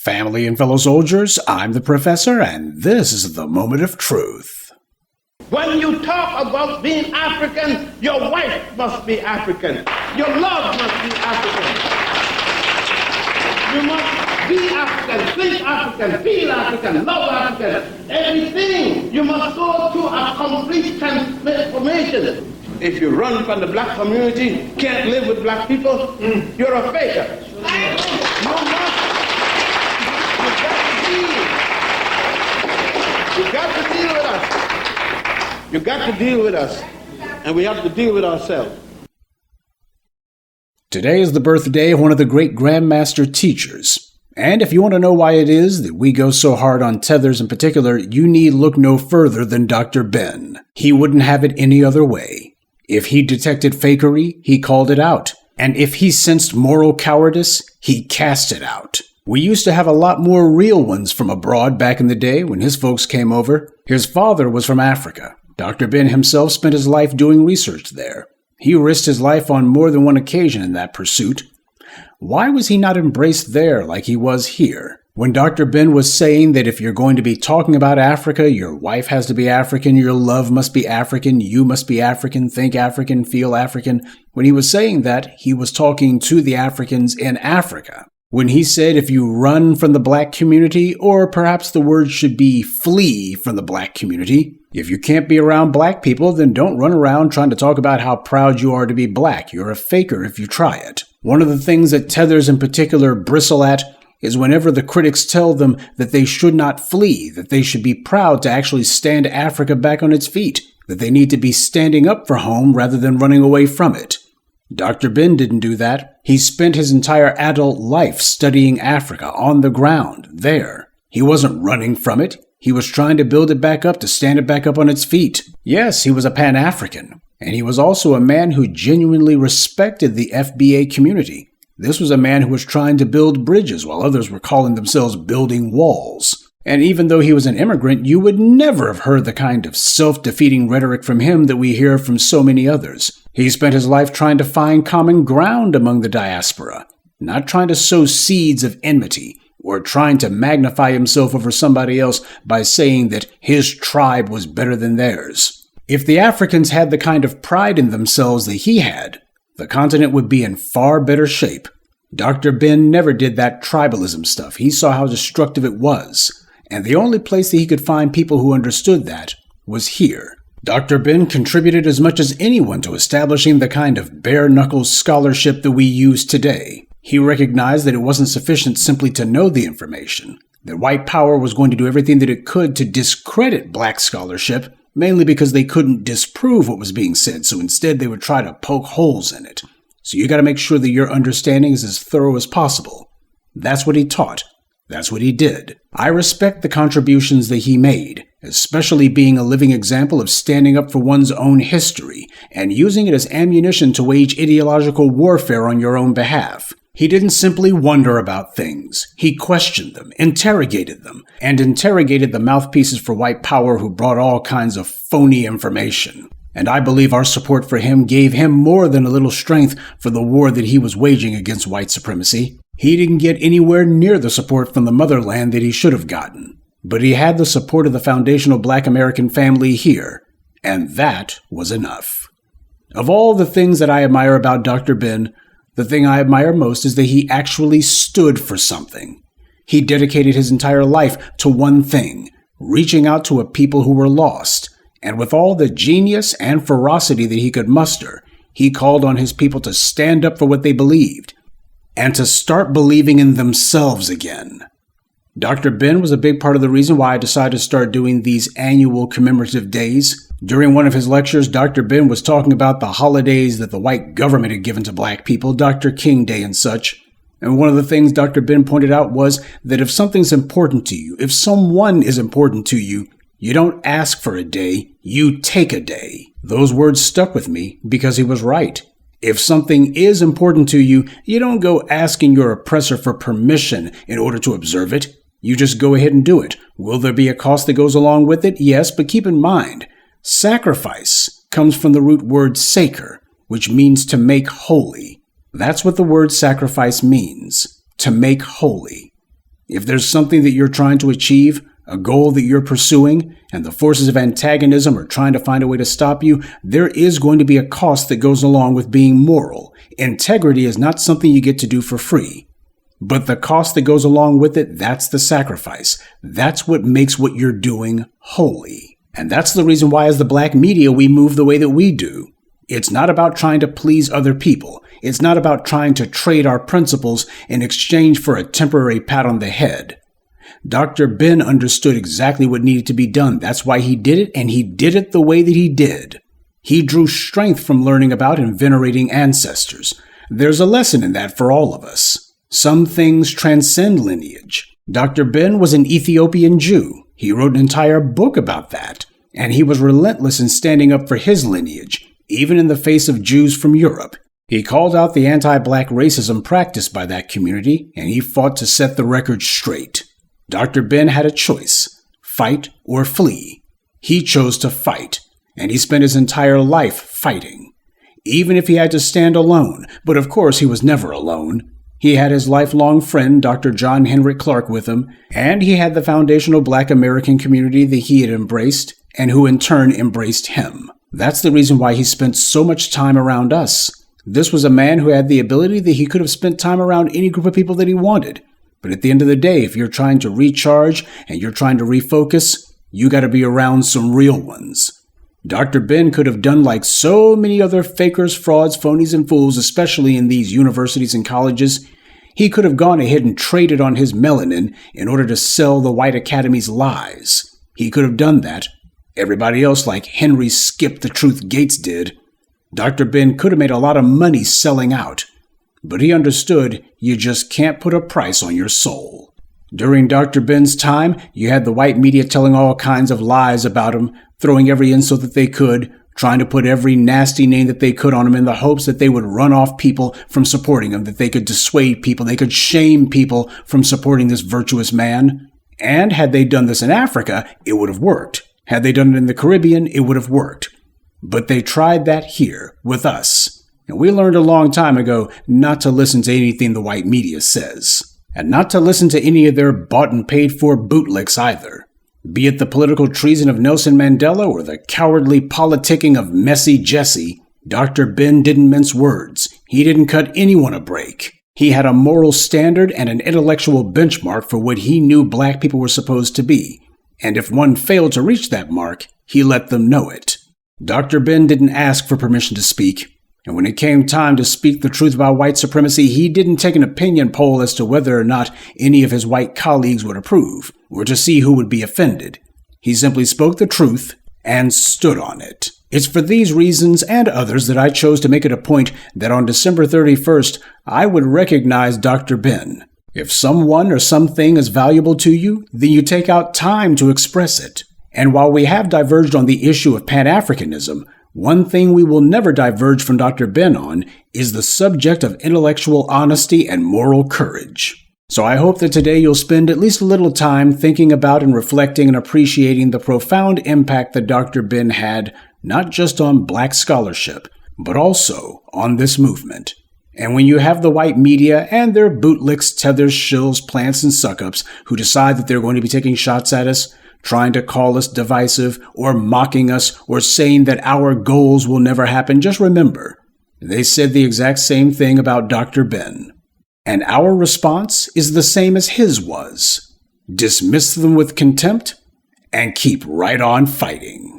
Family and fellow soldiers, I'm the Professor, and this is the Moment of Truth. When you talk about being African, your wife must be African. Your love must be African. You must be African, think African, feel African, love African. Everything. You must go through a complete transformation. If you run from the black community, can't live with black people, you're a faker. You got to deal with us. You got to deal with us. And we have to deal with ourselves. Today is the birthday of one of the great Grandmaster teachers. And if you want to know why it is that we go so hard on tethers in particular, you need look no further than Dr. Ben. He wouldn't have it any other way. If he detected fakery, he called it out. And if he sensed moral cowardice, he cast it out. We used to have a lot more real ones from abroad back in the day when his folks came over. His father was from Africa. Dr. Ben himself spent his life doing research there. He risked his life on more than one occasion in that pursuit. Why was he not embraced there like he was here? When Dr. Ben was saying that if you're going to be talking about Africa, your wife has to be African, your love must be African, you must be African, think African, feel African. When he was saying that, he was talking to the Africans in Africa. When he said if you run from the black community, or perhaps the word should be flee from the black community, if you can't be around black people, then don't run around trying to talk about how proud you are to be black. You're a faker if you try it. One of the things that tethers in particular bristle at is whenever the critics tell them that they should not flee, that they should be proud to actually stand Africa back on its feet, that they need to be standing up for home rather than running away from it. Dr. Ben didn't do that. He spent his entire adult life studying Africa on the ground, there. He wasn't running from it. He was trying to build it back up, to stand it back up on its feet. Yes, he was a Pan-African, and he was also a man who genuinely respected the FBA community. This was a man who was trying to build bridges while others were calling themselves building walls. And even though he was an immigrant, you would never have heard the kind of self-defeating rhetoric from him that we hear from so many others. He spent his life trying to find common ground among the diaspora, not trying to sow seeds of enmity, or trying to magnify himself over somebody else by saying that his tribe was better than theirs. If the Africans had the kind of pride in themselves that he had, the continent would be in far better shape. Dr. Ben never did that tribalism stuff. He saw how destructive it was. And the only place that he could find people who understood that was here. Dr. Ben contributed as much as anyone to establishing the kind of bare-knuckles scholarship that we use today. He recognized that it wasn't sufficient simply to know the information, that white power was going to do everything that it could to discredit black scholarship, mainly because they couldn't disprove what was being said, so instead they would try to poke holes in it. So you gotta make sure that your understanding is as thorough as possible. That's what he taught. That's what he did. I respect the contributions that he made, especially being a living example of standing up for one's own history and using it as ammunition to wage ideological warfare on your own behalf. He didn't simply wonder about things. He questioned them, interrogated them, and interrogated the mouthpieces for white power who brought all kinds of phony information. And I believe our support for him gave him more than a little strength for the war that he was waging against white supremacy. He didn't get anywhere near the support from the motherland that he should have gotten. But he had the support of the foundational black American family here, and that was enough. Of all the things that I admire about Dr. Ben, the thing I admire most is that he actually stood for something. He dedicated his entire life to one thing, reaching out to a people who were lost. And with all the genius and ferocity that he could muster, he called on his people to stand up for what they believed, and to start believing in themselves again. Dr. Ben was a big part of the reason why I decided to start doing these annual commemorative days. During one of his lectures, Dr. Ben was talking about the holidays that the white government had given to black people, Dr. King Day and such. And one of the things Dr. Ben pointed out was that if something's important to you, if someone is important to you, you don't ask for a day, you take a day. Those words stuck with me because he was right. If something is important to you, you don't go asking your oppressor for permission in order to observe it. You just go ahead and do it. Will there be a cost that goes along with it? Yes, but keep in mind, sacrifice comes from the root word saker, which means to make holy. That's what the word sacrifice means, to make holy. If there's something that you're trying to achieve, a goal that you're pursuing, and the forces of antagonism are trying to find a way to stop you, there is going to be a cost that goes along with being moral. Integrity is not something you get to do for free. But the cost that goes along with it, that's the sacrifice. That's what makes what you're doing holy. And that's the reason why as the black media we move the way that we do. It's not about trying to please other people. It's not about trying to trade our principles in exchange for a temporary pat on the head. Dr. Ben understood exactly what needed to be done. That's why he did it, and he did it the way that he did. He drew strength from learning about and venerating ancestors. There's a lesson in that for all of us. Some things transcend lineage. Dr. Ben was an Ethiopian Jew. He wrote an entire book about that. And he was relentless in standing up for his lineage, even in the face of Jews from Europe. He called out the anti-black racism practiced by that community, and he fought to set the record straight. Dr. Ben had a choice, fight or flee. He chose to fight, and he spent his entire life fighting, even if he had to stand alone. But of course he was never alone. He had his lifelong friend, Dr. John Henrik Clark, with him, and he had the foundational Black American community that he had embraced, and who in turn embraced him. That's the reason why he spent so much time around us. This was a man who had the ability that he could have spent time around any group of people that he wanted. But at the end of the day, if you're trying to recharge and you're trying to refocus, you got to be around some real ones. Dr. Ben could have done like so many other fakers, frauds, phonies, and fools, especially in these universities and colleges. He could have gone ahead and traded on his melanin in order to sell the white academy's lies. He could have done that. Everybody else, like Henry Skip the Truth Gates did. Dr. Ben could have made a lot of money selling out. But he understood you just can't put a price on your soul. During Dr. Ben's time, you had the white media telling all kinds of lies about him, throwing every insult that they could, trying to put every nasty name that they could on him in the hopes that they would run off people from supporting him, that they could dissuade people, they could shame people from supporting this virtuous man. And had they done this in Africa, it would have worked. Had they done it in the Caribbean, it would have worked. But they tried that here, with us. And we learned a long time ago not to listen to anything the white media says. And not to listen to any of their bought and paid for bootlicks either. Be it the political treason of Nelson Mandela or the cowardly politicking of Messy Jesse, Dr. Ben didn't mince words. He didn't cut anyone a break. He had a moral standard and an intellectual benchmark for what he knew black people were supposed to be. And if one failed to reach that mark, he let them know it. Dr. Ben didn't ask for permission to speak. And when it came time to speak the truth about white supremacy, he didn't take an opinion poll as to whether or not any of his white colleagues would approve, or to see who would be offended. He simply spoke the truth and stood on it. It's for these reasons and others that I chose to make it a point that on December 31st, I would recognize Dr. Ben. If someone or something is valuable to you, then you take out time to express it. And while we have diverged on the issue of Pan-Africanism, one thing we will never diverge from Dr. Ben on is the subject of intellectual honesty and moral courage. So I hope that today you'll spend at least a little time thinking about and reflecting and appreciating the profound impact that Dr. Ben had, not just on black scholarship, but also on this movement. And when you have the white media and their bootlicks, tethers, shills, plants, and suck-ups who decide that they're going to be taking shots at us, trying to call us divisive, or mocking us, or saying that our goals will never happen, just remember, they said the exact same thing about Dr. Ben. And our response is the same as his was. Dismiss them with contempt and keep right on fighting.